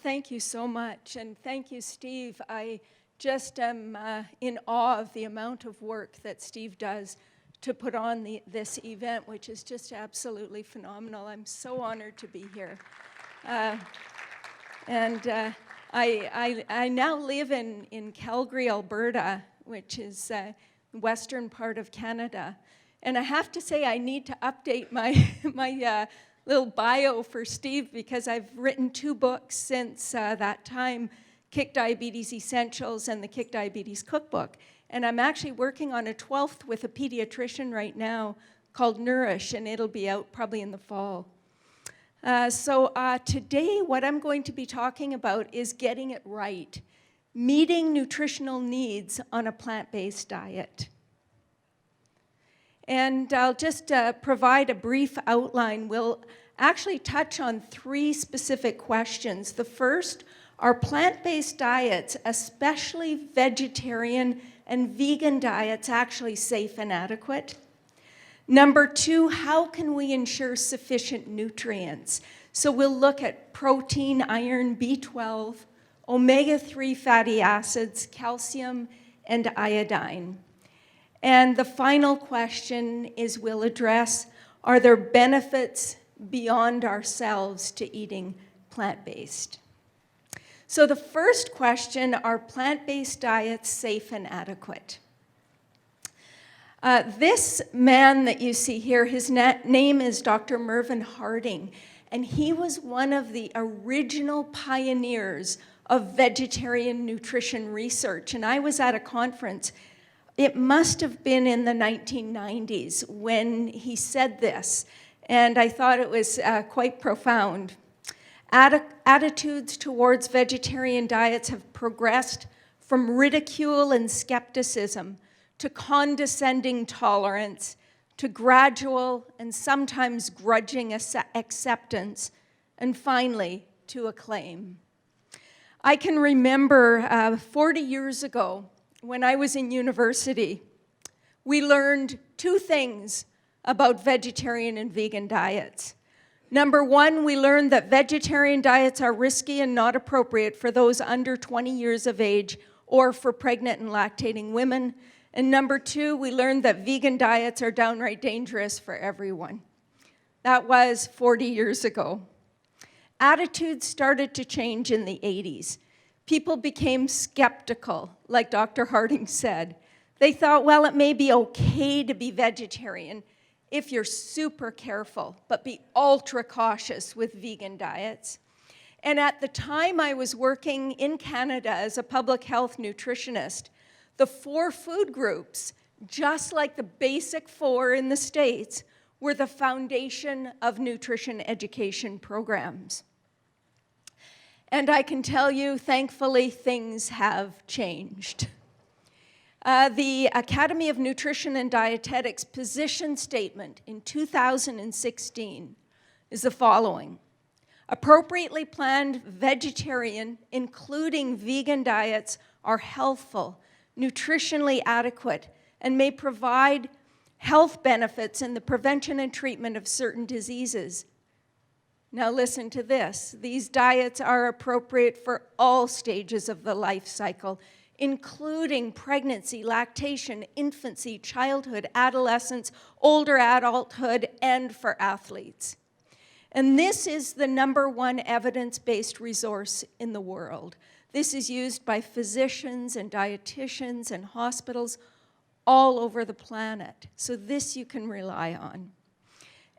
Thank you so much, and thank you, Steve. I just am in awe of the amount of work that Steve does to put on this event, which is just absolutely phenomenal. I'm so honored to be here. I now live in Calgary, Alberta, which is the western part of Canada. And I have to say I need to update my little bio for Steve, because I've written 2 books since that time, Kick Diabetes Essentials and the Kick Diabetes Cookbook. And I'm actually working on a 12th with a pediatrician right now called Nourish, and it'll be out probably in the fall. Today what I'm going to be talking about is getting it right, meeting nutritional needs on a plant-based diet. And I'll just provide a brief outline. We'll actually touch on 3 specific questions. The first, are plant-based diets, especially vegetarian and vegan diets, actually safe and adequate? Number 2, how can we ensure sufficient nutrients? So we'll look at protein, iron, B12, omega-3 fatty acids, calcium, and iodine. And the final question is we'll address, are there benefits beyond ourselves to eating plant-based? So the first question, are plant-based diets safe and adequate? This man that you see here, his name is Dr. Mervyn Harding, and he was one of the original pioneers of vegetarian nutrition research. And I was at a conference, it must have been in the 1990s when he said this, and I thought it was quite profound. Attitudes towards vegetarian diets have progressed from ridicule and skepticism to condescending tolerance, to gradual and sometimes grudging acceptance, and finally, to acclaim. I can remember 40 years ago when I was in university, we learned 2 things about vegetarian and vegan diets. Number 1, we learned that vegetarian diets are risky and not appropriate for those under 20 years of age or for pregnant and lactating women. And number 2, we learned that vegan diets are downright dangerous for everyone. That was 40 years ago. Attitudes started to change in the 80s. People became skeptical, like Dr. Harding said. They thought, well, it may be okay to be vegetarian if you're super careful, but be ultra cautious with vegan diets. And at the time I was working in Canada as a public health nutritionist, the 4 food groups, just like the basic 4 in the States, were the foundation of nutrition education programs. And I can tell you, thankfully, things have changed. The Academy of Nutrition and Dietetics position statement in 2016 is the following. Appropriately planned vegetarian, including vegan diets, are healthful, nutritionally adequate, and may provide health benefits in the prevention and treatment of certain diseases. Now listen to this. These diets are appropriate for all stages of the life cycle, including pregnancy, lactation, infancy, childhood, adolescence, older adulthood, and for athletes. And this is the #1 evidence-based resource in the world. This is used by physicians and dietitians and hospitals all over the planet. So this you can rely on.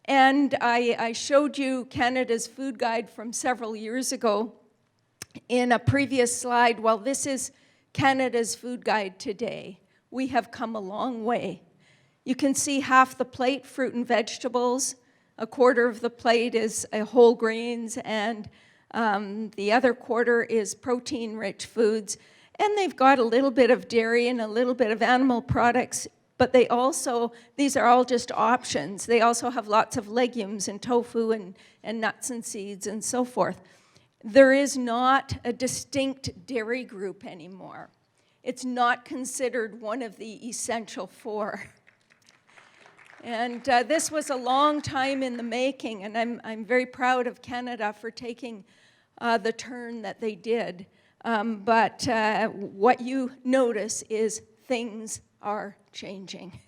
And I showed you Canada's food guide from several years ago in a previous slide. Well, this is Canada's food guide today. We have come a long way. You can see half the plate, fruit and vegetables. A quarter of the plate is whole grains, and the other quarter is protein-rich foods. And they've got a little bit of dairy and a little bit of animal products, but they also, these are all just options. They also have lots of legumes and tofu and nuts and seeds and so forth. There is not a distinct dairy group anymore. It's not considered one of the essential 4. And this was a long time in the making, and I'm very proud of Canada for taking the turn that they did. But what you notice is things are changing.